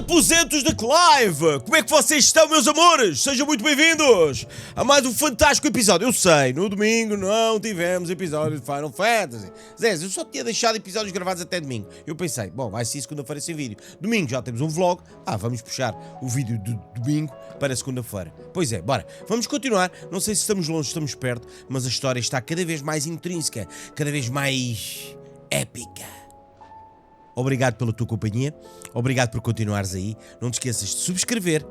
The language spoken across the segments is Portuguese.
Aposentos da Clive! Como é que vocês estão, meus amores? Sejam muito bem-vindos a mais um fantástico episódio. Eu sei, no domingo não tivemos episódio de Final Fantasy. Zé, eu só tinha deixado episódios gravados até domingo. Eu pensei, bom, vai ser segunda-feira sem vídeo. Domingo já temos um vlog. Vamos puxar o vídeo de domingo para segunda-feira. Pois é, bora. Vamos continuar. Não sei se estamos longe, estamos perto, mas a história está cada vez mais intrínseca, cada vez mais épica. Obrigado pela tua companhia, obrigado por continuares aí. Não te esqueças de subscrever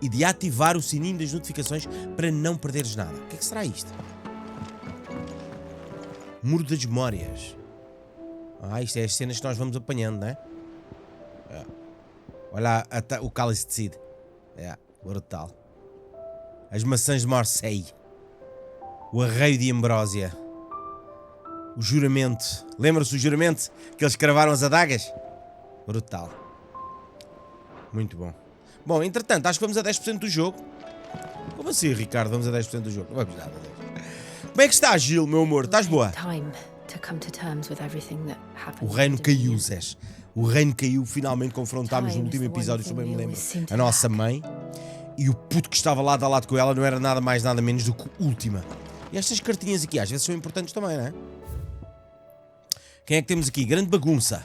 e de ativar o sininho das notificações para não perderes nada. O que é que será isto? Muro das Memórias. Isto é as cenas que nós vamos apanhando, não é? Olha o cálice de Cid. Brutal. As maçãs de Marseille. O arreio de Ambrósia. O juramento. Lembra-se do juramento? Que eles cravaram as adagas? Brutal. Muito bom. Bom, entretanto, acho que vamos a 10% do jogo. Como assim, Ricardo? Vamos a 10% do jogo? Vamos nada. Como é que estás, Gil, meu amor? Estás boa? O reino caiu, Zé. O reino caiu. Finalmente confrontámos no último episódio, se eu bem me lembro, a nossa mãe. E o puto que estava lado a lado com ela não era nada mais, nada menos do que Última. E estas cartinhas aqui às vezes são importantes também, não é? Quem é que temos aqui? Grande bagunça.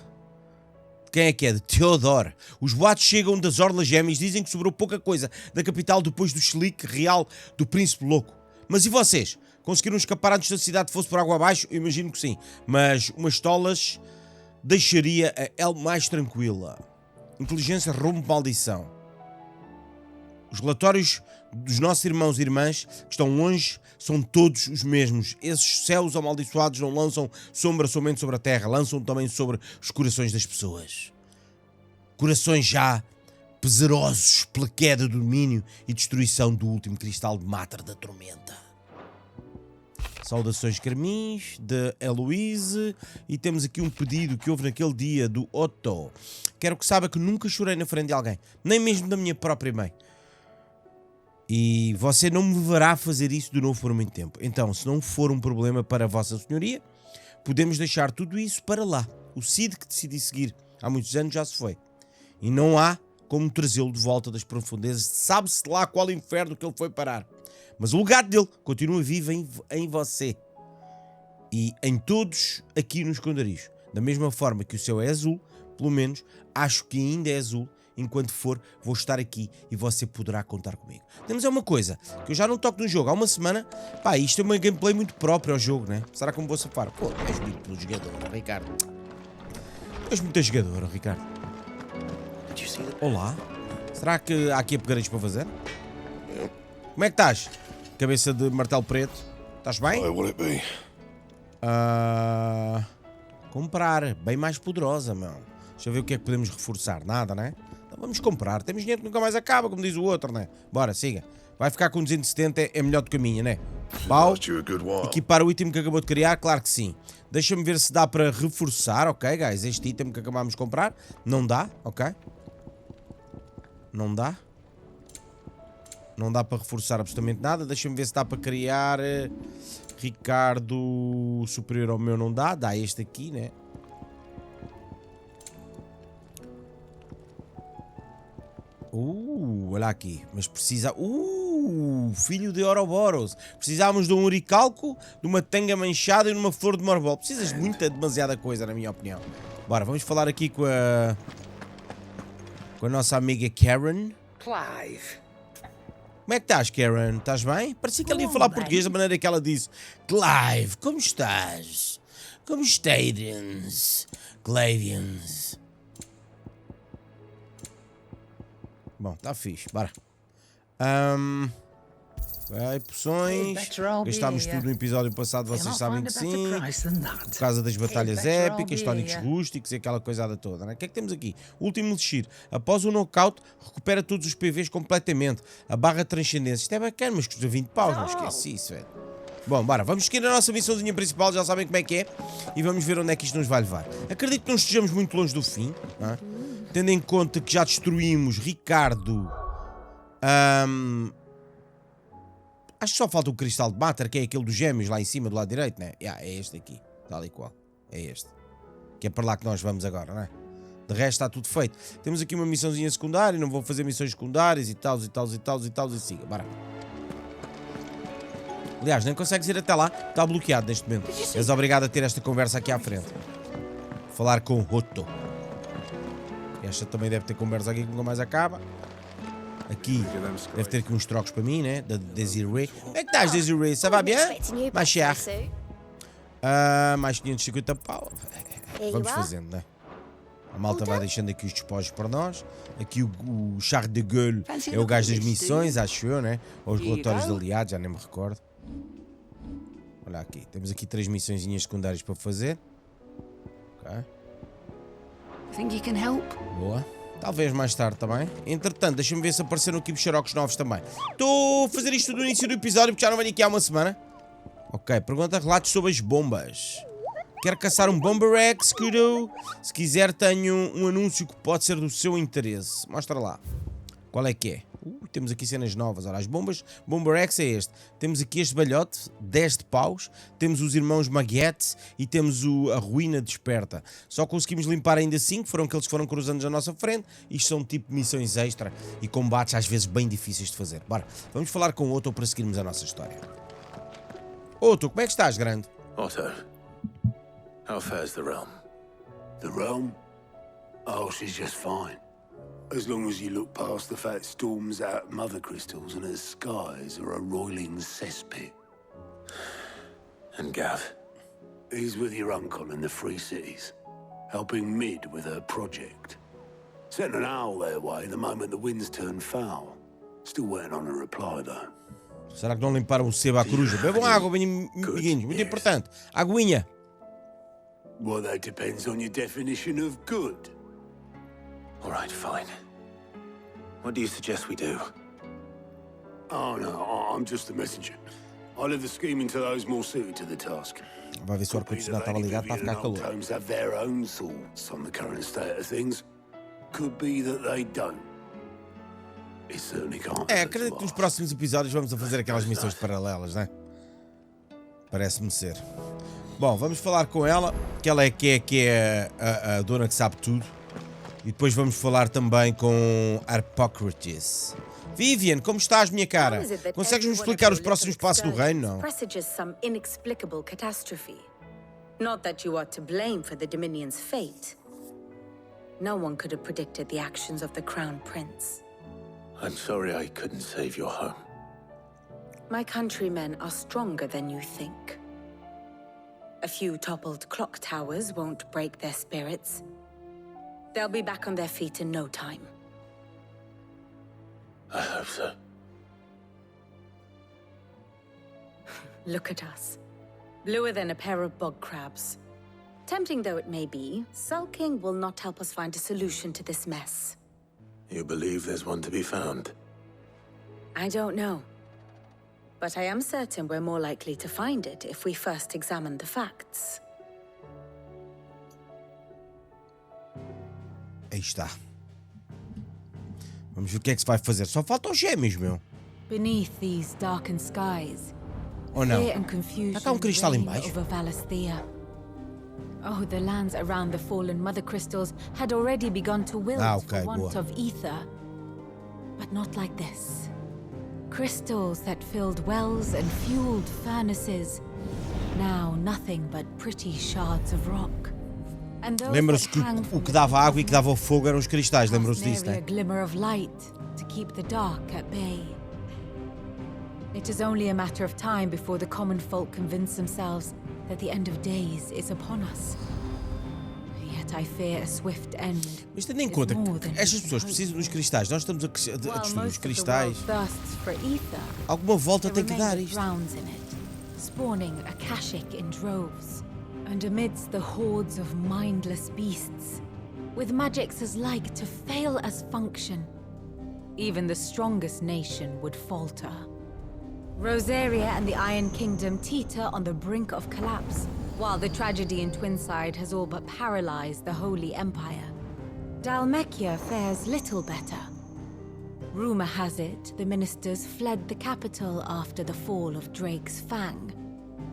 Quem é que é? De Theodore. Os boatos chegam das Orlas Gêmeas, dizem que sobrou pouca coisa da capital depois do chilique real do príncipe louco. Mas e vocês? Conseguiram escapar antes da cidade fosse por água abaixo? Eu imagino que sim. Mas umas tolas deixaria a El mais tranquila. Inteligência rompe maldição. Os relatórios dos nossos irmãos e irmãs que estão longe são todos os mesmos. Esses céus amaldiçoados não lançam sombra somente sobre a terra, lançam também sobre os corações das pessoas. Corações já pesarosos pela queda do domínio e destruição do último cristal de Mater da Tormenta. Saudações Carmins, de Heloise, e temos aqui um pedido que houve naquele dia do Otto. Quero que saiba que nunca chorei na frente de alguém, nem mesmo da minha própria mãe. E você não me verá fazer isso de novo por muito tempo. Então, se não for um problema para a vossa senhoria, podemos deixar tudo isso para lá. O Cid que decidi seguir há muitos anos já se foi. E não há como trazê-lo de volta das profundezas. Sabe-se lá qual inferno que ele foi parar. Mas o legado dele continua vivo em você. E em todos aqui nos esconderijos. Da mesma forma que o céu é azul, pelo menos acho que ainda é azul. Enquanto for, vou estar aqui e você poderá contar comigo. Temos uma coisa, que eu já não toco no jogo há uma semana. Isto é uma gameplay muito própria ao jogo, né? Será que me vou safar? Pô, és muito pelo jogador, Ricardo. És muito jogador, Ricardo. Olá. Será que há aqui upgrades para fazer? Como é que estás? Cabeça de martelo preto. Estás bem? Comprar. Bem mais poderosa, meu. Deixa eu ver o que é que podemos reforçar. Nada, né? Então vamos comprar. Temos dinheiro que nunca mais acaba, como diz o outro, né? Bora, siga. Vai ficar com 270, é melhor do que a minha, né? Pau. Equipar o item que acabou de criar? Claro que sim. Deixa-me ver se dá para reforçar, ok, guys? Este item que acabámos de comprar. Não dá, ok? Não dá. Não dá para reforçar absolutamente nada. Deixa-me ver se dá para criar... Ricardo superior ao meu não dá. Dá este aqui, né? Olha aqui, mas precisa... filho de Ouroboros. Precisávamos de um uricalco, de uma tanga manchada e de uma flor de marbol. Precisas de demasiada coisa, na minha opinião. Bora, vamos falar aqui com a nossa amiga Karen. Clive. Como é que estás, Karen? Estás bem? Parecia que ela ia falar português da maneira que ela disse. Clive, como estás? Como estás? Clavians. Bom, está fixe, bora. Poções. Gastámos tudo no episódio passado, vocês sabem que sim. Por causa das batalhas épicas, tónicos rústicos e aquela coisada toda, né? O que é que temos aqui? Último elixir. Após o knockout, recupera todos os PVs completamente. A barra de transcendência. Isto é bacana, mas custa 20 paus, não esquece isso, velho. Bom, bora, vamos seguir a nossa missãozinha principal, já sabem como é que é. E vamos ver onde é que isto nos vai levar. Acredito que não estejamos muito longe do fim, não é? Tendo em conta que já destruímos Ricardo. Acho que só falta o cristal de Mater, que é aquele dos gêmeos lá em cima do lado direito, né? É este aqui, tal e qual. É este. Que é para lá que nós vamos agora, não é? De resto está tudo feito. Temos aqui uma missãozinha secundária, não vou fazer missões secundárias e tal, e siga, bora. Aliás, nem consegues ir até lá, está bloqueado neste momento. És obrigado a ter esta conversa aqui à frente. Falar com o Otto. Esta também deve ter conversa aqui que nunca mais acaba. Aqui deve ter aqui uns trocos para mim, né? Da Desiree. Como é que estás, Desiree? Ça va bien? Mais cher. Mais 550 pau. Vamos fazendo, né? A malta vai deixando aqui os despojos para nós. Aqui o Charles de Gaulle é o gajo das missões, acho eu, né? Ou os relatórios de aliados, já nem me recordo. Olha aqui, temos aqui 3 missõezinhas secundárias para fazer. Ok. Boa. Talvez mais tarde também. Entretanto, deixa-me ver se apareceram aqui xerocos novos também. Estou a fazer isto no início do episódio porque já não venho aqui há uma semana. Ok, pergunta relatos sobre as bombas. Quero caçar um Bomber X, Kudo. Se quiser, tenho um anúncio que pode ser do seu interesse. Mostra lá. Qual é que é? Temos aqui cenas novas. Olha, as bombas. Bomber X é este. Temos aqui este balhote, 10 de paus. Temos os irmãos Maguete e temos a ruína desperta. Só conseguimos limpar ainda 5. Foram aqueles que foram cruzando na nossa frente. Isto são tipo missões extra e combates às vezes bem difíceis de fazer. Bora, vamos falar com o Otto para seguirmos a nossa história. Otto, como é que estás, grande? Otto, how fares the realm? The realm? Oh, she's just fine. As long as you look past the fact storms out mother crystals and her skies are a roiling cesspit. And Gav? He's with your uncle in the Free Cities, helping Mid with her project. Sent an owl their way the moment the winds turned foul. Still waiting on a reply, though. Será que não limparam o sebo à coruja? Bebam água, amiguinhos, muito importante. Aguinha. Well, that depends on your definition of good. All right, fine. What do you suggest we do? Oh, no, I'm just the messenger. I'll leave the scheming to those more suited to the task. Vai ver se o ar-condicionado estava ligado para ficar calor. Sometimes have their own thoughts on the current state of things. Could be that they don't. It certainly can't. Acredito que nos próximos episódios vamos a fazer aquelas missões paralelas, né? Parece-me ser. Bom, vamos falar com ela, que ela é a dona que sabe tudo. E depois vamos falar também com Harpocrates. Vivian, como estás, minha cara? Consegues-me explicar os próximos passos do reino, não? Some inexplicable catastrophe. Not that you are to blame for the Dominion's fate. No one could have predicted the actions of the Crown Prince. I'm sorry I couldn't save your home. My countrymen are stronger than you think. A few toppled clock towers won't break their spirits. They'll be back on their feet in no time. I hope so. Look at us. Bluer than a pair of bog crabs. Tempting though it may be, sulking will not help us find a solution to this mess. You believe there's one to be found? I don't know. But I am certain we're more likely to find it if we first examine the facts. Aí está. Vamos ver o que é que se vai fazer. Só faltam os gêmeos, meu. Beneath these darkened skies, Oh não. fear and confusion Está cá cristal em reign baixo. over Valisthea. Oh, the lands around the fallen mother crystals had already begun to wilt okay, for want boa. of ether. But not like this. Crystals that filled wells and fueled furnaces. Now nothing but pretty shards of rock. Lembra-se que o que dava água e que dava fogo eram os cristais, lembram-se disso, né? A glimmer of light to keep the dark at bay. It is only a matter of time before the common folk convince themselves that the end of days is upon us. Yet I fear a swift end. Mas tendo em conta que estas pessoas precisam dos cristais, nós estamos a destruir os cristais. Alguma volta tem que dar isto. Spawning akashic in droves. And amidst the hordes of mindless beasts, with magics as like to fail as function, even the strongest nation would falter. Rosaria and the Iron Kingdom teeter on the brink of collapse, while the tragedy in Twinside has all but paralyzed the Holy Empire. Dalmekia fares little better. Rumor has it the ministers fled the capital after the fall of Drake's Fang,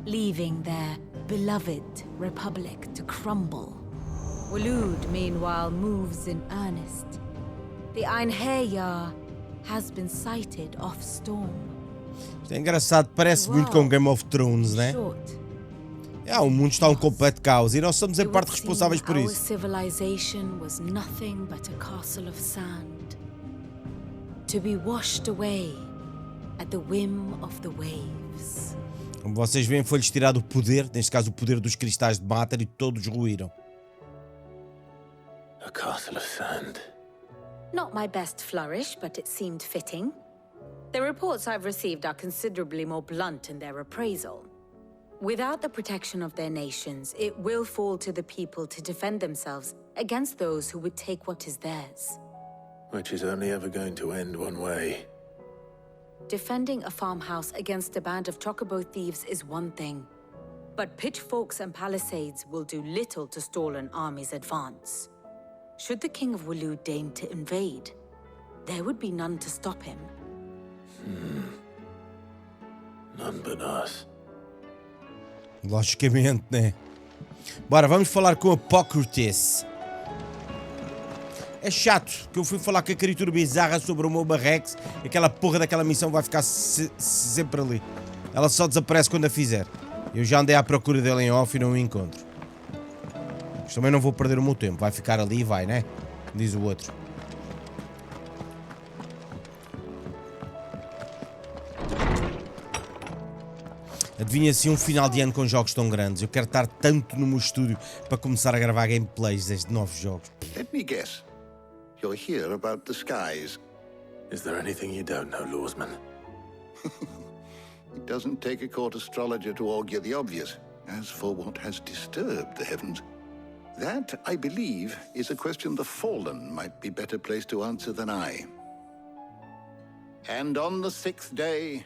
leaving their beloved republic to crumble. Waloed, meanwhile, moves in earnest. The Einherjar has been sighted off Storm. Isto é engraçado, parece muito com Game of Thrones, né? O mundo está um completo caos e nós somos em parte responsáveis por isso. Civilization was nothing but a castle of sand, to be washed away at the whim of the waves. Como vocês veem, foi-lhes tirado o poder, neste caso o poder dos cristais de Matter, e todos ruíram. A castle of sand. Not my best flourish, but it seemed fitting. The reports I've received are considerably more blunt in their appraisal. Without the protection of their nations, it will fall to the people to defend themselves against those who would take what is theirs. Which is only ever going to end one way. Defending a farmhouse against a band of chocobo thieves is one thing, but pitchforks and palisades will do little to stall an army's advance. Should the King of Waloed deign to invade, there would be none to stop him. None but us. Logicamente, né? Bora, vamos falar com a Apocrates. É chato que eu fui falar com a criatura bizarra sobre o meu Barrex e aquela porra daquela missão vai ficar sempre ali. Ela só desaparece quando a fizer. Eu já andei à procura dele em off e não o encontro. Mas também não vou perder o meu tempo. Vai ficar ali e vai, né? Diz o outro. Adivinha assim um final de ano com jogos tão grandes. Eu quero estar tanto no meu estúdio para começar a gravar gameplays desde novos jogos. Let me guess. You're here about the skies. Is there anything you don't know, Lawsman? It doesn't take a court astrologer to augur the obvious. As for what has disturbed the heavens, that, I believe, is a question the Fallen might be better placed to answer than I. And on the 6th day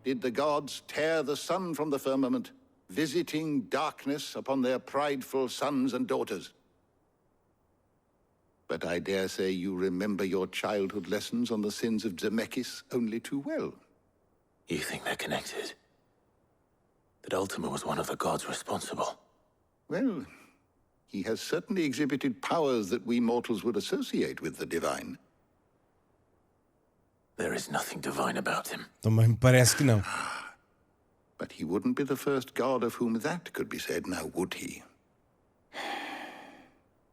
did the gods tear the sun from the firmament, visiting darkness upon their prideful sons and daughters. But I dare say you remember your childhood lessons on the sins of Zemeckis only too well. You think they're connected? That Ultima was one of the gods responsible? Well, he has certainly exhibited powers that we mortals would associate with the divine. There is nothing divine about him. Também me parece que não. But he wouldn't be the first god of whom that could be said, now would he?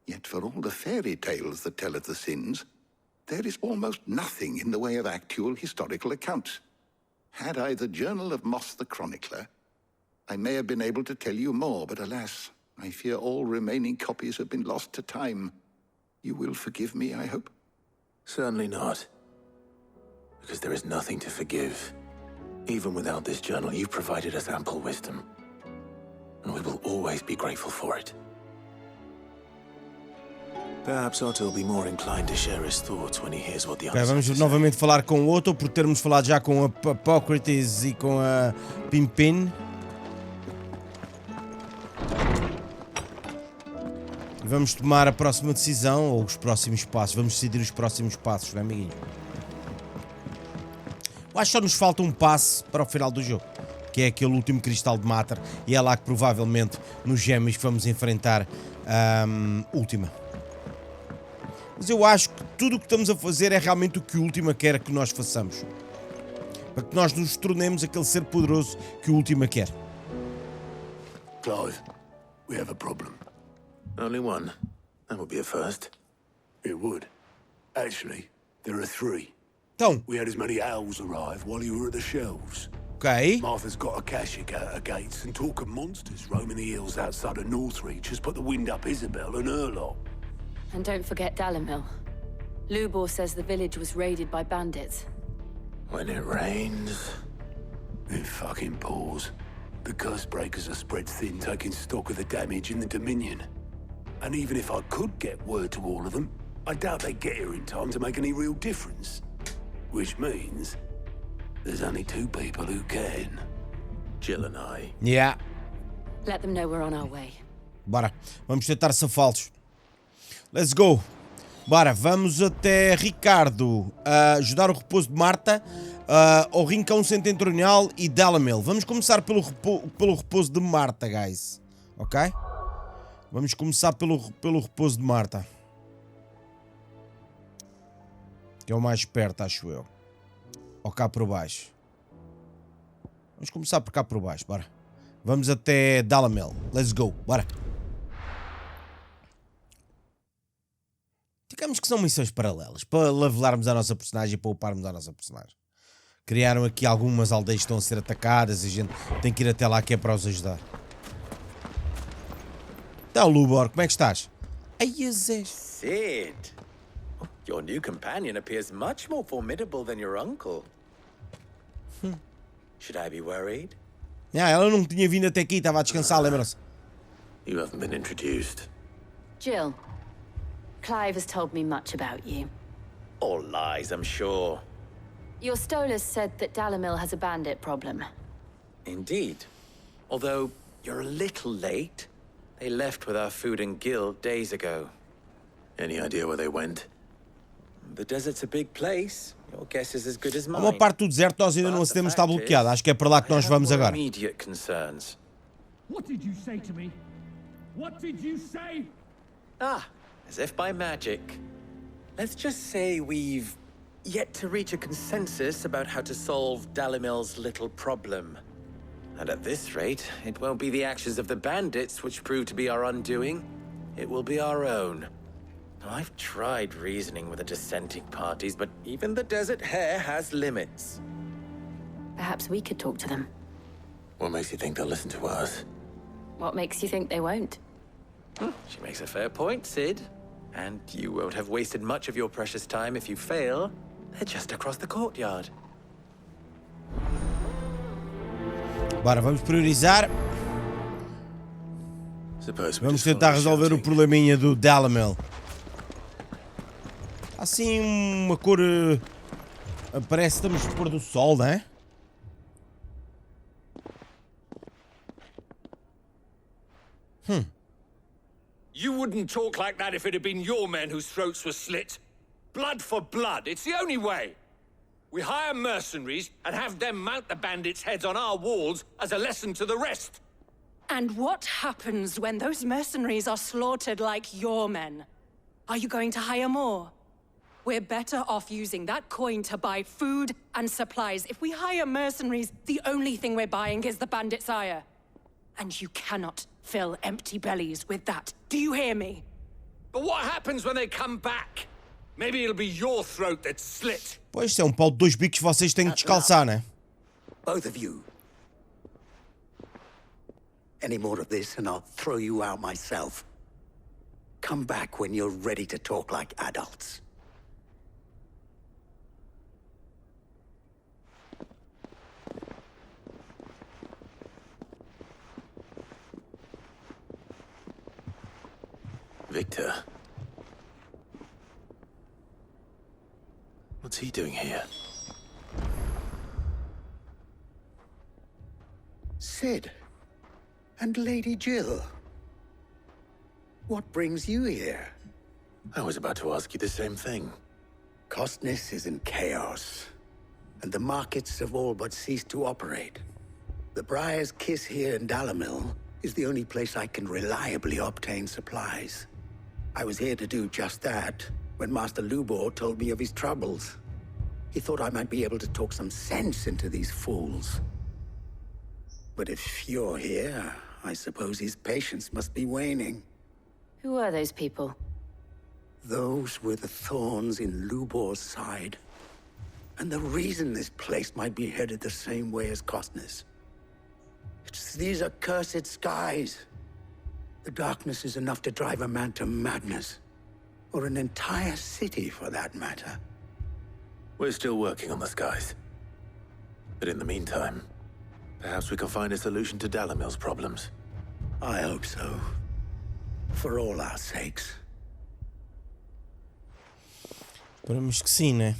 Yet for all the fairy tales that tell of the sins, there is almost nothing in the way of actual historical accounts. Had I the Journal of Moss the Chronicler, I may have been able to tell you more, but alas, I fear all remaining copies have been lost to time. You will forgive me, I hope? Certainly not. Because there is nothing to forgive. Even without this journal, you've provided us ample wisdom. And we will always be grateful for it. Perhaps Otto will be more inclined to share his thoughts when he hears what the Okay, others vamos have to novamente falar com o Otto, por termos falado já com a Apocrates e com a Pimpin. E vamos tomar a próxima decisão, ou os próximos passos. Vamos decidir os próximos passos, não é, amiguinho? Eu acho que só nos falta um passo para o final do jogo, que é aquele último cristal de Matter, e é lá que provavelmente nos Gêmeos vamos enfrentar a Última. Mas eu acho que tudo o que estamos a fazer é realmente o que o Última quer que nós façamos. Para que nós nos tornemos aquele ser poderoso que o Última quer. Clive, we have a problem. Only one. That would be a first. It would. Actually, there are three. Então, We had as many owls arrive while you were at the shelves. ok. Martha's got a Akashic out her gates, and talk of monsters roaming the hills outside of Northreach has put the wind up Isabel and her lot. And don't forget Dalimil. Lubor says the village was raided by bandits. When it rains... It fucking pours. The curse breakers are spread thin, taking stock of the damage in the Dominion. And even if I could get word to all of them, I doubt they'd get here in time to make any real difference. Which means there's only two people who can. Jill and I... Yeah. Let them know we're on our way. Bora. Vamos tentar safá-los. Let's go. Bora, vamos até Ricardo. Ajudar o repouso de Marta. Ao Rincão Setentrional e Dalimil. Vamos começar pelo repouso de Marta, guys. Ok? Vamos começar pelo repouso de Marta. Que é o mais perto, acho eu. Ou cá por baixo. Vamos começar por cá por baixo, bora. Vamos até Dalamel. Let's go, bora. Digamos que são missões paralelas, para levelarmos a nossa personagem e para uparmos a nossa personagem. Criaram aqui algumas aldeias que estão a ser atacadas e a gente tem que ir até lá que é para os ajudar. Então, Lubor, como é que estás? Ai, Zé. Sid, your new companion appears much more formidable than your uncle. Should I be worried? Ela não tinha vindo até aqui, estava a descansar, lembra-se? You haven't been introduced. Jill, Clive has told me much about you. All lies, I'm sure. Your Stolas said that Dalamil has a bandit problem. Indeed. Although you're a little late. They left with our food and guild days ago. Any idea where they went? The desert's a big place. Your guess is as good as mine. Uma parte do deserto nós ainda não acedemos, está bloqueada. Acho que é para lá que nós vamos agora. Immediate concerns. What did you say to me? What did you say? As if by magic. Let's just say we've yet to reach a consensus about how to solve Dalimil's little problem. And at this rate, it won't be the actions of the bandits which prove to be our undoing. It will be our own. Now, I've tried reasoning with the dissenting parties, but even the Desert Hare has limits. Perhaps we could talk to them. What makes you think they'll listen to us? What makes you think they won't? She makes a fair point, Sid. And you won't have wasted much of your precious time if you fail. They're just across the courtyard. Bora, vamos priorizar. Vamos tentar resolver o probleminha do Dalamel. Assim, uma cor... parece que estamos a pôr do sol, não é? You wouldn't talk like that if it had been your men whose throats were slit. Blood for blood, it's the only way. We hire mercenaries and have them mount the bandits' heads on our walls as a lesson to the rest. And what happens when those mercenaries are slaughtered like your men? Are you going to hire more? We're better off using that coin to buy food and supplies. If we hire mercenaries, the only thing we're buying is the bandits' ire. And you cannot fill empty bellies with that. Do you hear me? But what happens when they come back? Maybe it'll be your throat that's slit. Pois, isto é pau de dois bicos que vocês têm que descalçar, né? Both of you. Any more of this and I'll throw you out myself. Come back when you're ready to talk like adults. Victor. What's he doing here? Sid. And Lady Jill. What brings you here? I was about to ask you the same thing. Costness is in chaos, and the markets have all but ceased to operate. The Briar's Kiss here in Dalamil is the only place I can reliably obtain supplies. I was here to do just that when Master Lubor told me of his troubles. He thought I might be able to talk some sense into these fools. But if you're here, I suppose his patience must be waning. Who are those people? Those were the thorns in Lubor's side. And the reason this place might be headed the same way as Costness. It's these accursed skies. The darkness is enough to drive a man to madness. Or an entire city, for that matter. We're still working on the skies. But in the meantime, perhaps we can find a solution to Dalamil's problems. I hope so. For all our sakes. Esperamos que sim, né?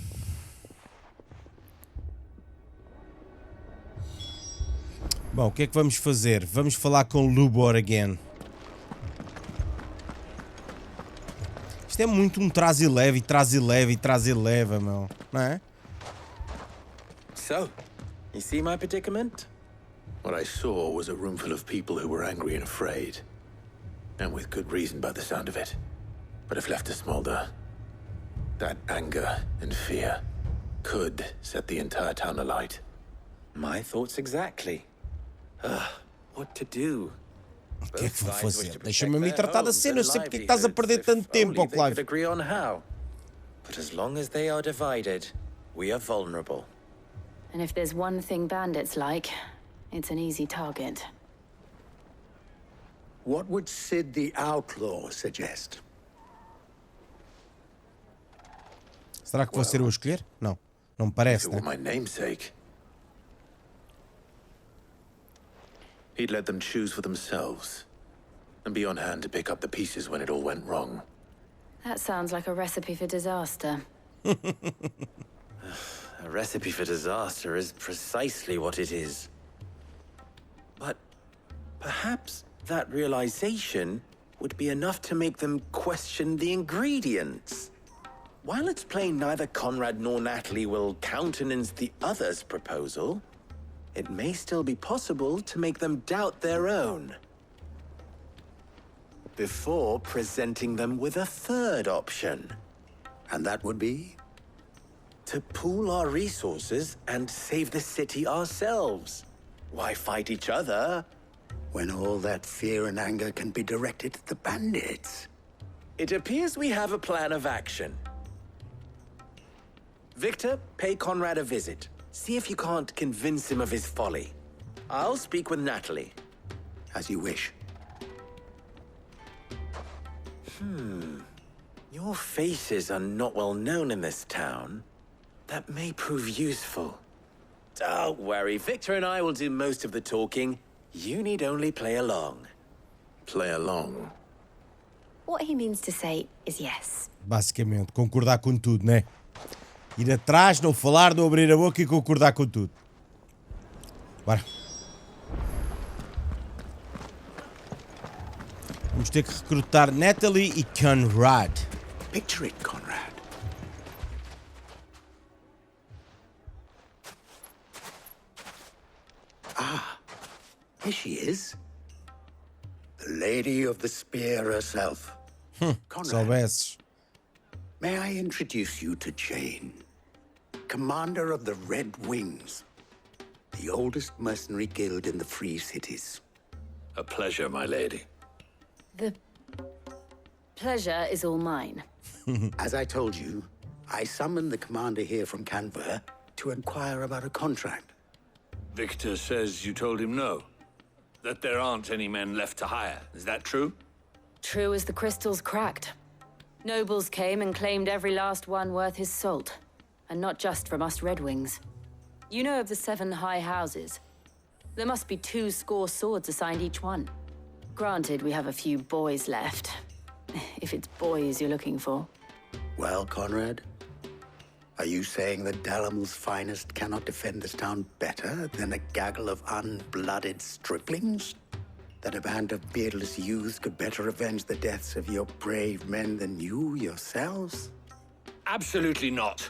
Bom, o que é que vamos fazer? Vamos falar com Lubor again. Isto é muito um traz e leve, traz e leve e traz e leva, meu. Não é? So, you see my predicament? What I saw was a room full of people who were angry and afraid. And with good reason by the sound of it. But if left to smolder, that anger and fear could set the entire town alight. My thoughts exactly. What to do? O que é que vou fazer? Deixa-me a mim tratar da cena, eu sei porque é que estás a perder tanto tempo, ó Clive. Agree on how. But as long as they are divided, we are vulnerable. And if there's one thing bandits like, it's an easy target. What would Sid the Outlaw suggest? Será que vou ser eu a escolher? Não, não me parece, né? My namesake. He'd let them choose for themselves, and be on hand to pick up the pieces when it all went wrong. That sounds like a recipe for disaster. A recipe for disaster is precisely what it is. But perhaps that realization would be enough to make them question the ingredients. While it's plain neither Conrad nor Natalie will countenance the other's proposal, it may still be possible to make them doubt their own. Before presenting them with a third option. And that would be? To pool our resources and save the city ourselves. Why fight each other? When all that fear and anger can be directed at the bandits. It appears we have a plan of action. Victor, pay Conrad a visit. See if you can't convince him of his folly. I'll speak with Natalie. As you wish. Your faces are not well known in this town. That may prove useful. Don't worry, Victor and I will do most of the talking. You need only play along. Play along? What he means to say is yes. Basicamente, concordar com tudo, né? Ir atrás, não falar, não abrir a boca e concordar com tudo. Bora. Vamos ter que recrutar Natalie e Conrad. Picture it, Conrad. Ah, here she is. The Lady of the Spear herself. Conrad, Soubesses. may I introduce you to Jane, commander of the Red Wings, the oldest mercenary guild in the Free Cities. A pleasure, my lady. The pleasure is all mine. As I told you, I summoned the commander here from Canberra to inquire about a contract. Victor says you told him no. That there aren't any men left to hire. Is that true? True as the crystals cracked. Nobles came and claimed every last one worth his salt. And not just from us Red Wings. You know of the 7 high houses. There must be 2 swords assigned each one. Granted, we have a few boys left. If it's boys you're looking for. Well, Conrad, are you saying that Dalamel's finest cannot defend this town better than a gaggle of unblooded striplings? That a band of beardless youths could better avenge the deaths of your brave men than you yourselves? Absolutely not.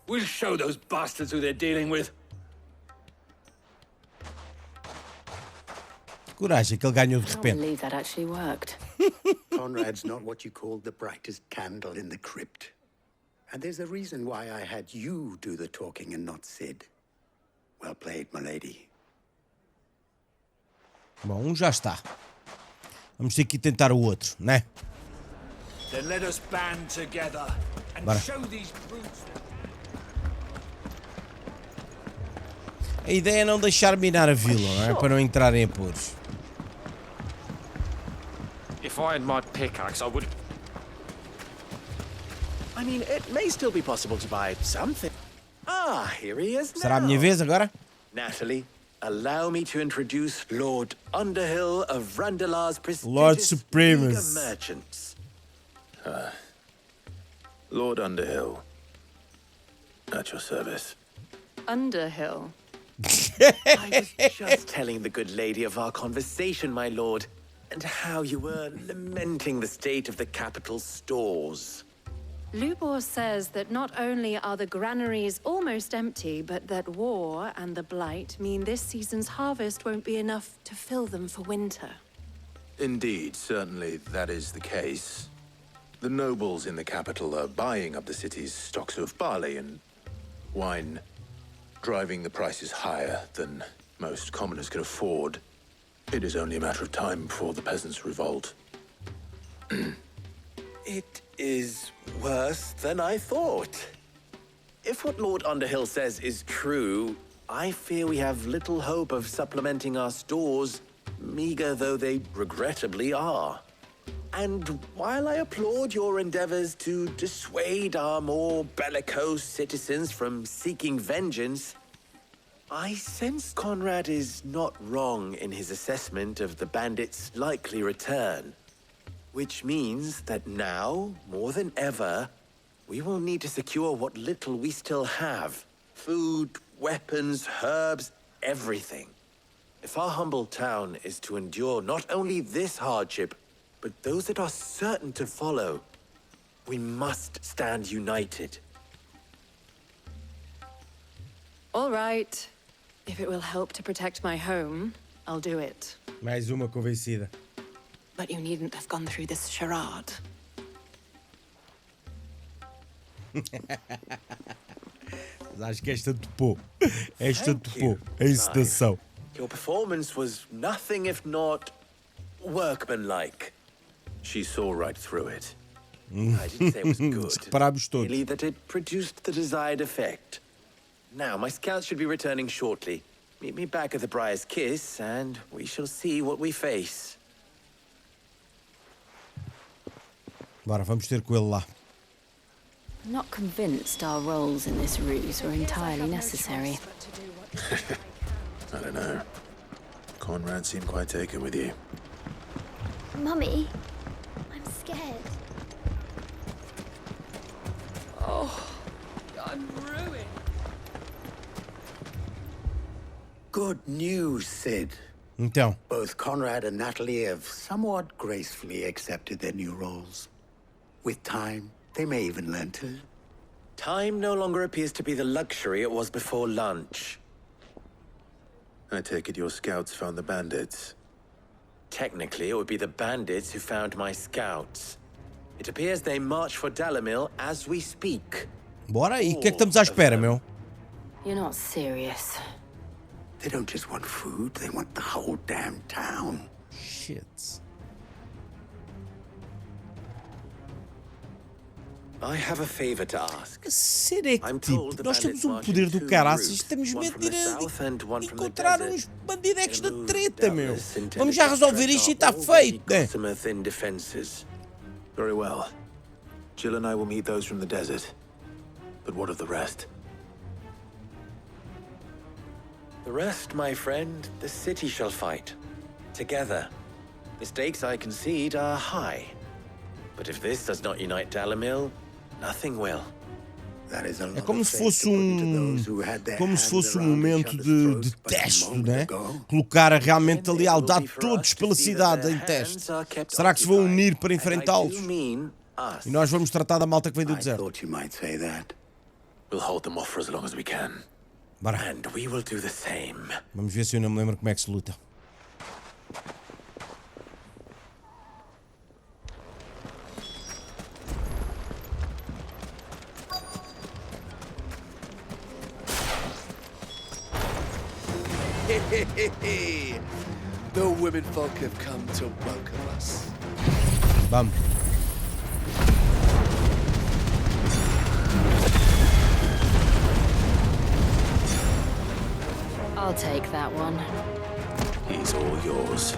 We'll show those bastards who they're dealing with. Coragem que ele ganhou de I can't repente. believe that actually worked. Conrad's not what you call the brightest candle in the crypt. And there's a reason why I had you do the talking and not Sid. Well played, my lady. Bom, já está. Vamos ter que tentar o outro, né? Then let us band together and Bora. show these brutes. A ideia é não deixar minar a vila, não é? Para não entrarem em apuros. If I had my pickaxe, I would. I mean, it may still be possible to buy something. Ah, here he is now. Será a minha vez agora? Natalie, allow me to introduce Lord Underhill of Randalar's Lord prestigious Supremus. League of Merchants. Lord Underhill, at your service. Underhill. I was just telling the good lady of our conversation, my lord, and how you were lamenting the state of the capital's stores. Lubor says that not only are the granaries almost empty, but that war and the Blight mean this season's harvest won't be enough to fill them for winter. Indeed, certainly that is the case. The nobles in the capital are buying up the city's stocks of barley and wine, driving the prices higher than most commoners can afford. It is only a matter of time before the peasants revolt. It is worse than I thought. If what Lord Underhill says is true, I fear we have little hope of supplementing our stores, meager though they regrettably are. And while I applaud your endeavors to dissuade our more bellicose citizens from seeking vengeance, I sense Conrad is not wrong in his assessment of the bandits' likely return. Which means that now, more than ever, we will need to secure what little we still have. Food, weapons, herbs, everything. If our humble town is to endure not only this hardship, but those that are certain to follow, we must stand united. All right. If it will help to protect my home, I'll do it. Mais uma convencida. But you needn't have gone through this charade. Acho que esta topou. Esta topou. A encenação. Your performance was nothing if not workmanlike. She saw right through it. I didn't say it was good. Parámos todos. Merely that it produced the desired effect. Now, my scouts should be returning shortly. Meet me back at the Briar's Kiss, and we shall see what we face. Bora, vamos ter com ele lá. I'm not convinced our roles in this ruse were entirely necessary. I don't know. Conrad seemed quite taken with you. Mummy, I'm scared. Oh, I'm ruined. Good news, Sid. Então. Both Conrad and Natalie have somewhat gracefully accepted their new roles. With time, they may even learn to... Time no longer appears to be the luxury it was before lunch. I take it your scouts found the bandits. Technically, it would be the bandits who found my scouts. It appears they march for Dalimil as we speak. Bora aí, o que é que estamos à espera, meu? You're not serious. They don't just want food, they want the whole damn town. Shit. I have a favor to ask. Ser é que, tipo, nós temos um poder do caraças e temos medo de ir a encontrar uns bandidecos da treta, meu. Vamos já resolver isto e está feito, né? Very well. Jill and I will meet those from the desert. But what of the rest? The rest, my friend, the city shall fight. Together. The stakes, I concede, are high. But if this does not unite Dalimil, nothing will. É como se fosse um momento de teste, né? Colocar realmente a lealdade de todos pela cidade em teste. Será que se vão unir para enfrentá-los? E nós vamos tratar da malta que vem do deserto. We'll hold them off for as long as we can. Bora. And we will do the same. Vamos ver se eu não me lembro como é que se luta. The women folk have come to welcome us. Vamos. I'll take that one. He's all yours.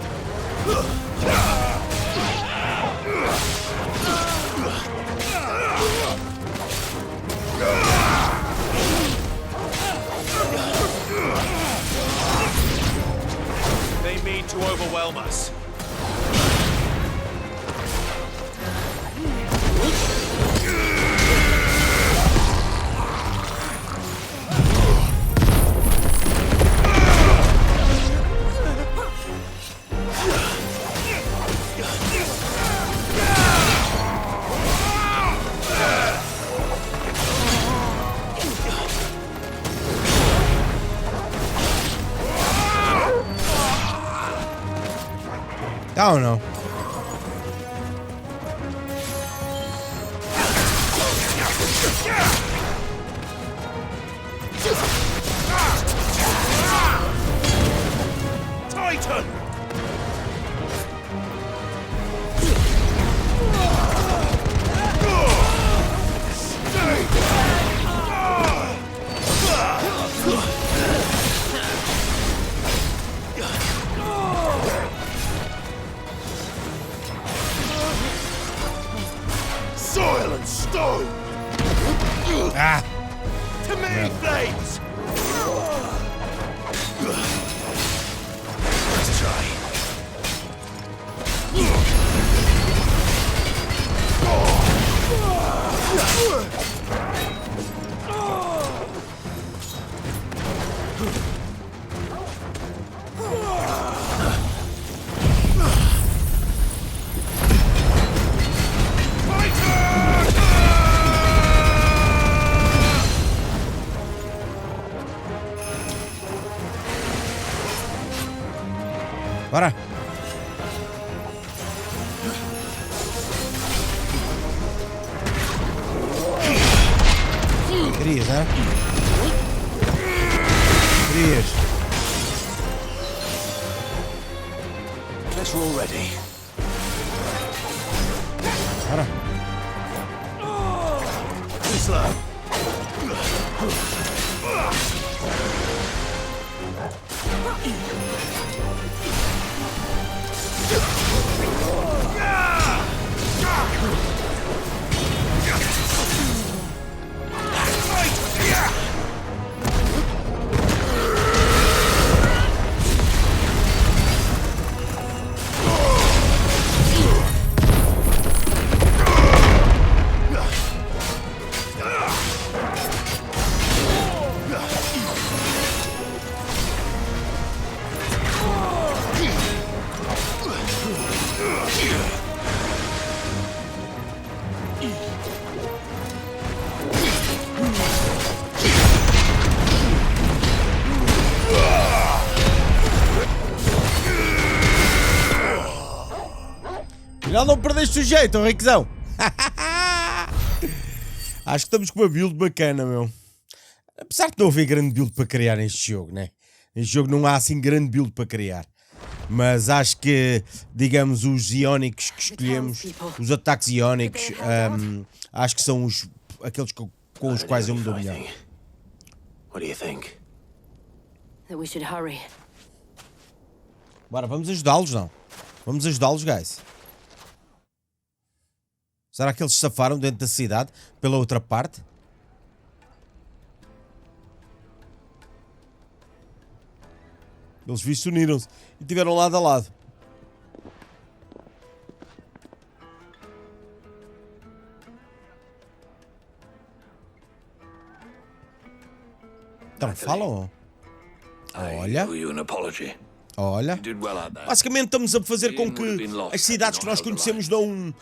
They mean to overwhelm us. Tá ou não? Titan! Soil and stone! Ah! To me, flames! Let's try. Bora! Querias, né? Querias. Guess we're all ready. Bora! Too slow. Já não perdeste o jeito, Riquezão. Acho que estamos com uma build bacana, meu. Apesar de não haver grande build para criar neste jogo, né? Neste jogo não há assim grande build para criar. Mas acho que, digamos, os iónicos que escolhemos, os ataques iónicos, acho que são aqueles com os quais eu me dou melhor. What do you think? That we should hurry. Bora, vamos ajudá-los, não? Vamos ajudá-los, guys. Será que eles se safaram dentro da cidade pela outra parte? Eles vistos uniram-se e estiveram lado a lado. Então, falam. Olha. Olha. Basicamente estamos a fazer com que as cidades que nós conhecemos não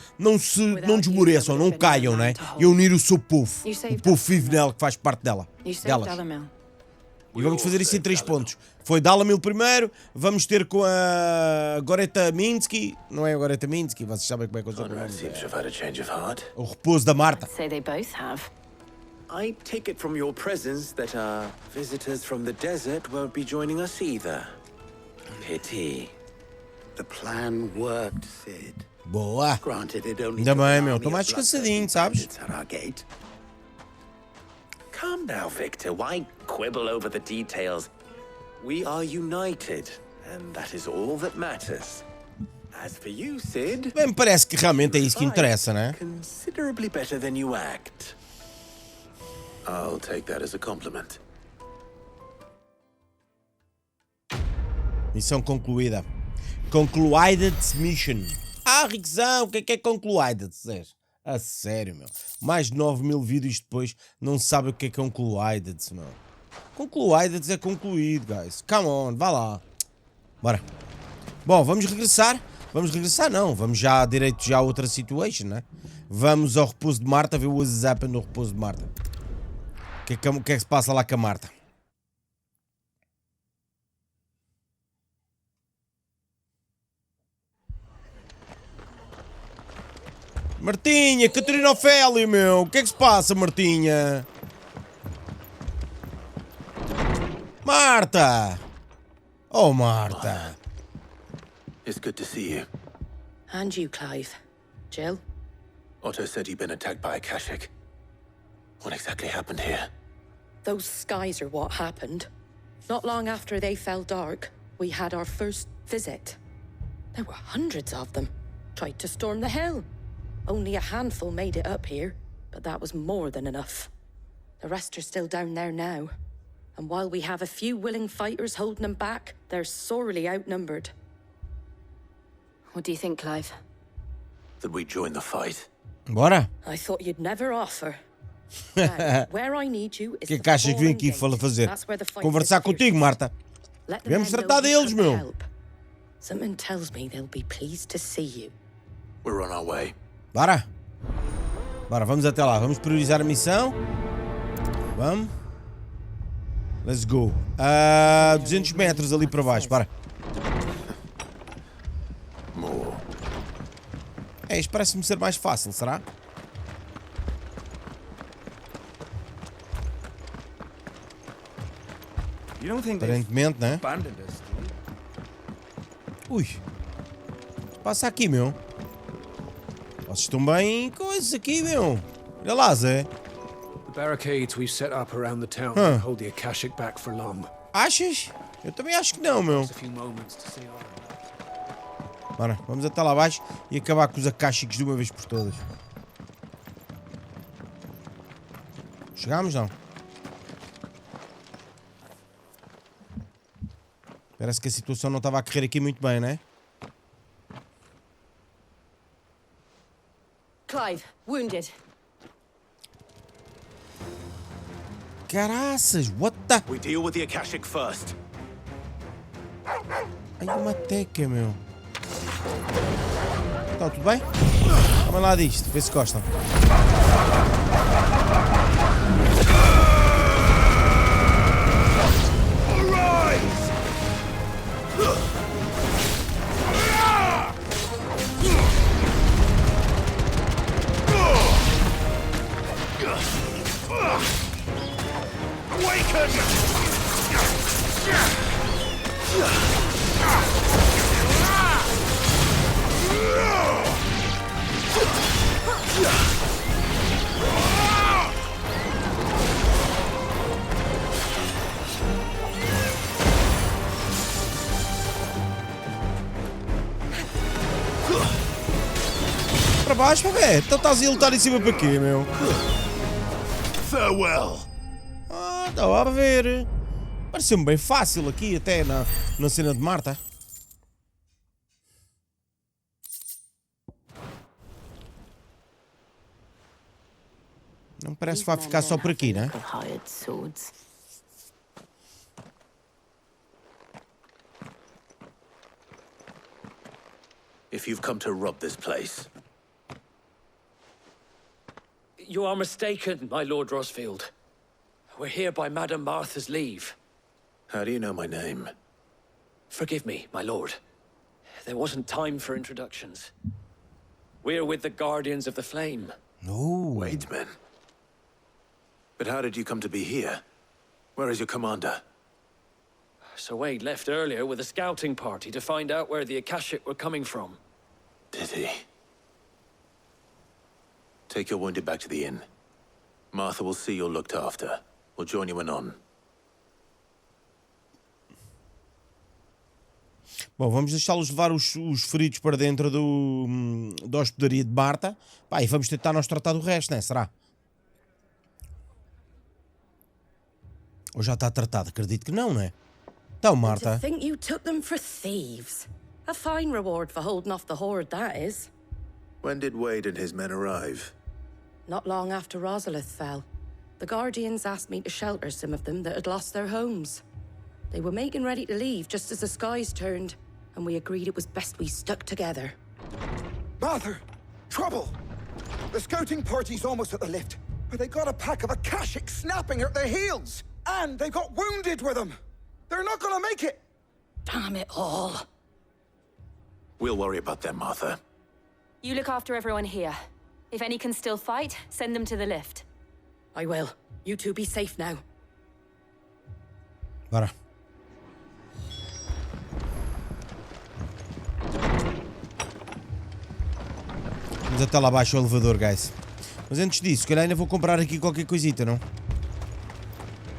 desmoreçam, não caiam, né? E unir o seu povo. O povo vive nela, que faz parte delas. E vamos fazer isso em 3 pontos. Foi Dalamil primeiro, vamos ter com a Goreta Minsky. Não é a Goreta Minsky, vocês sabem como é que eu sou. O repouso da Marta. I take it from your presence that our visitors from the desert won't be joining us either. Pity. The plan worked, Sid. Boa. Granted, it only Ainda bem, meu. Estou mais descansadinho, sabes? Calm now, Victor. Why quibble over the details? We are united, and that is all that matters. As for you, Sid, Bem, me parece que realmente é isso que interessa, né? considerably better than you act. I'll take that as a compliment. Missão concluída. Concluded mission. Ah, Riquezão, o que é concluded? A sério, meu. Mais de 9.000 vídeos depois, não sabe o que é concluded, meu. Concluded é concluído, guys. Come on, vá lá. Bora. Bom, vamos regressar. Vamos regressar, não. Vamos já direito já a outra situation, né? Vamos ao repouso de Marta, ver o WhatsApp no repouso de Marta. O que é que se passa lá com a Marta? Martinha, Catarina Ofélia, meu. O que é que se passa, Martinha? Marta! Oh, Marta. It's good to see you. And you, Clive. Jill? Otto said you'd been attacked by a Kashik. What exactly happened here? Those skies are what happened. Not long after they fell dark, we had our first visit. There were hundreds of them. Tried to storm the hill. Only a handful made it up here, but that was more than enough. The rest are still down there now. And while we have a few willing fighters holding them back, they're sorely outnumbered. What do you think, Clive? That we join the fight? Bora? I thought you'd never offer. Now, where I need you is O que é que achas que vim aqui fazer? Conversar contigo, Marta. Vamos tratar deles, meu. Something tells me they'll be pleased to see you. We're on our way. Bora. Bora, vamos até lá. Vamos priorizar a missão. Vamos. Let's go. 200 metros ali para baixo, bora. Isto parece-me ser mais fácil, será? Aparentemente, né? Ui. Passa aqui, meu. Vocês estão bem coisas aqui, meu. Olha lá, Zé. The barricades we've set up around the town won't hold the Akashic back for long. Achas? Eu também acho que não, meu. Bora, vamos até lá abaixo e acabar com os Akashicos de uma vez por todas. Chegámos, não? Parece que a situação não estava a correr aqui muito bem, né? Clive, wounded. Caraças, what the... We deal with the Akashic first. Ai, uma teca, meu. Então, tudo bem? Vamos lá disto, vê se gostam. Para baixo, para ver. Então estás a lutar em cima para quê, meu? Farewell. Ah, estava a ver. Pareceu-me bem fácil aqui, até na cena de Marta. Não parece que vai ficar só por aqui, né? If you've come to rob this place. You are mistaken, my Lord Rosfield. We're here by Madame Martha's leave. How do you know my name? Forgive me, my lord. There wasn't time for introductions. We're with the Guardians of the Flame. No. Wait, men. But how did you come to be here? Where is your commander? Sir Wade left earlier with a scouting party to find out where the Akashic were coming from. Did he? Take your wounded back to the inn. Martha will see you're looked after. We'll join you anon. Bom, vamos deixá-los levar os feridos para dentro da hospedaria de Marta. Pá, e vamos tentar nós tratar do resto, né? Será? Ou já está tratado? Acredito que não, né? Então, Marta. To think you took them for thieves. A fine reward for holding off the horde, that is. When did Wade and his men arrive? Not long after Rosalith fell. The Guardians asked me to shelter some of them that had lost their homes. They were making ready to leave just as the skies turned, and we agreed it was best we stuck together. Martha! Trouble! The scouting party's almost at the lift, but they got a pack of Akashic snapping at their heels! And they got wounded with them! They're not gonna make it! Damn it all! We'll worry about them, Martha. You look after everyone here. If any can still fight, send them to the lift. I will. You two be safe now. Bora. Vamos até lá abaixo o elevador, guys. Mas antes disso, se calhar ainda vou comprar aqui qualquer coisita, não?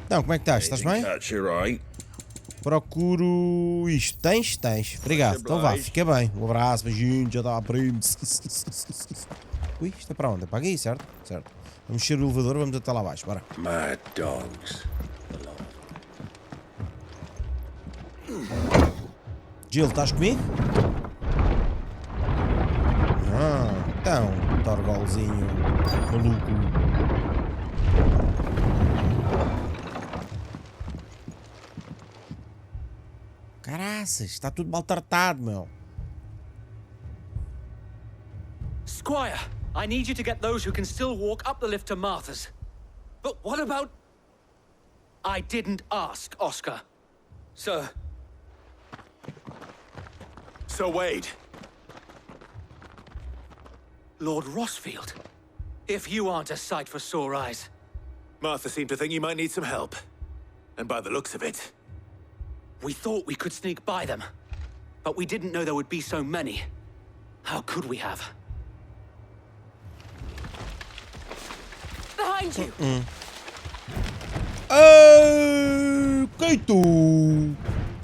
Então, como é que estás? Estás bem? Procuro isto. Tens? Tens. Obrigado. Então vá, fica bem. Um abraço, beijinho, já dá a primo. Ui, isto é para onde? É para aqui, certo? Certo. Vamos encher o elevador, vamos até lá abaixo, bora. Mad dogs. Jill, estás comigo? Então, Torgolzinho maluco. Caraças, está tudo maltratado, meu. Squire, I need you to get those who can still walk up the lift to Martha's. But what about... I didn't ask, Oscar. Sir. Sir Wade. Lord Rossfield. If you aren't a sight for sore eyes. Martha seemed to think you might need some help. And by the looks of it... We thought we could sneak by them. But we didn't know there would be so many. How could we have? Behind you! Quem tu?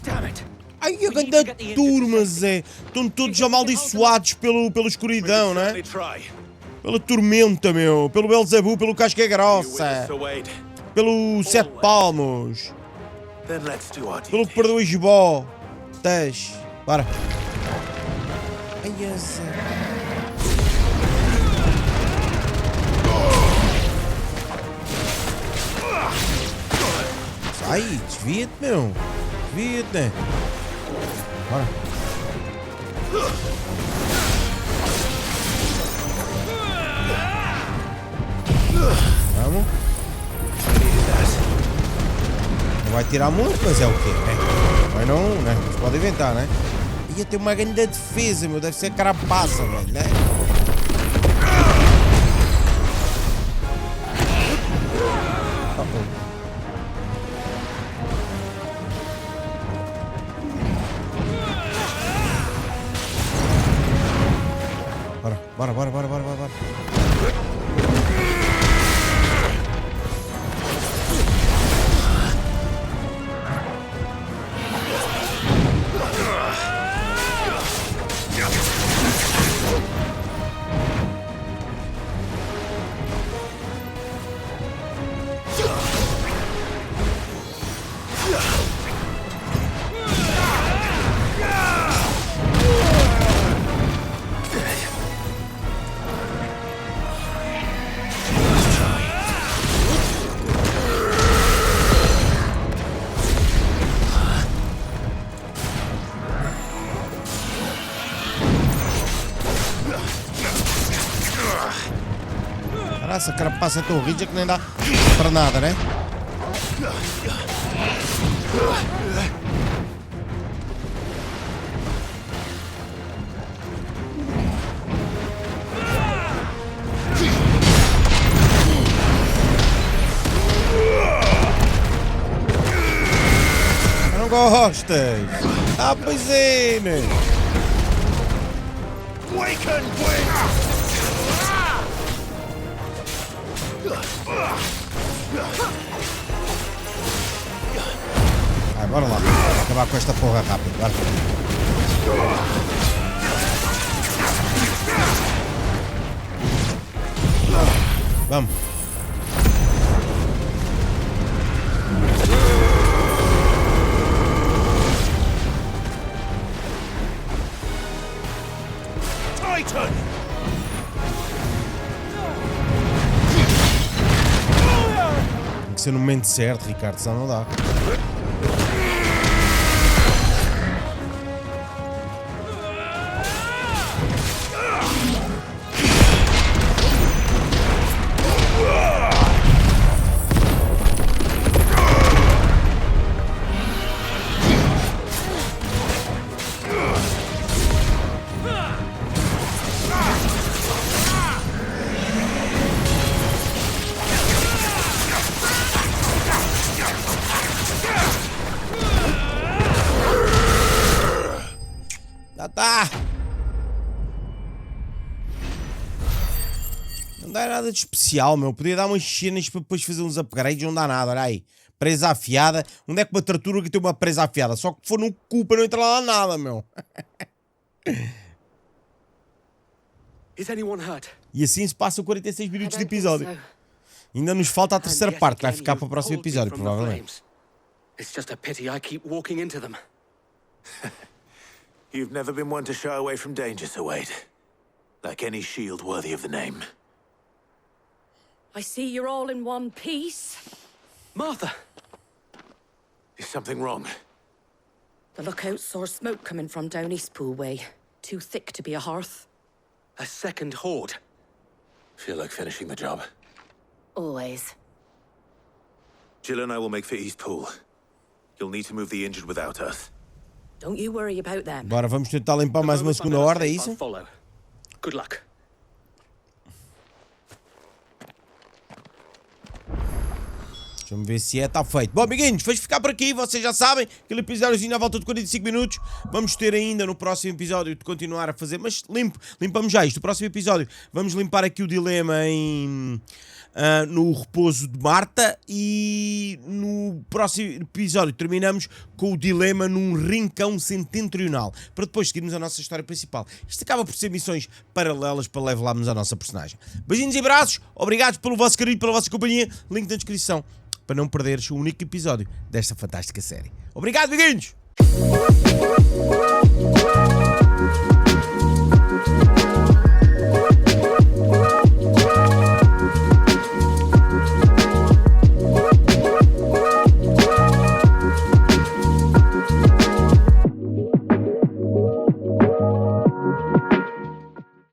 Damn it! Ai, a grande turma, Zé. Estão todos amaldiçoados pela escuridão, né? Pela tormenta, meu. Pelo Belzebu, pelo casca grossa. Pelo Sete Palmos. Pelo que perdoa Gibó. Tens. Bora. Ai, Zé. Sai, desvia-te, meu. Desvia-te, né? Bora. Vamos. Não vai tirar muito, mas é o quê, né? Mas não, né? Mas pode inventar, né? Ia ter uma grande defesa, meu. Deve ser carapaça, velho, né? Bora. Essa carapaça é tão rígida que nem dá para nada, né? Não gostas? Ah, pois é, né? Vai, bora lá. Vou acabar com esta porra rápido. Bora. Vamos. Titan! Tem que ser no momento certo, Ricardo, senão não dá. Não dá nada de especial, meu. Podia dar umas cenas para depois fazer uns upgrades, não dá nada, olha aí. Presa afiada. Onde é que uma tartaruga tem uma presa afiada? Só que for no cu para não entrar lá nada, meu. E assim se passam 46 minutos de episódio. Ainda nos falta a terceira parte, vai ficar para o próximo episódio, provavelmente. It's just a pity I keep walking into them. You've never been one to shy away from danger, Sir Wade. Like any shield worthy of the name. I see you're all in one piece. Martha! Is something wrong? The lookout saw smoke coming from down Eastpool way. Too thick to be a hearth. A second horde. Feel like finishing the job? Always. Jill and I will make for Eastpool. You'll need to move the injured without us. Don't you worry about them. Bora, vamos tentar limpar mais uma segunda horda, é isso? Good luck. Deixa-me ver se está feito. Bom, amiguinhos, vais ficar por aqui, vocês já sabem, aquele episódiozinho à volta de 45 minutos. Vamos ter ainda no próximo episódio de continuar a fazer, mas limpamos já isto. No próximo episódio vamos limpar aqui o dilema no repouso de Marta e no próximo episódio terminamos com o dilema num rincão setentrional, para depois seguirmos a nossa história principal. Isto acaba por ser missões paralelas para levelarmos a nossa personagem. Beijinhos e abraços, obrigado pelo vosso carinho, pela vossa companhia, link na descrição, para não perderes o único episódio desta fantástica série. Obrigado, amiguinhos!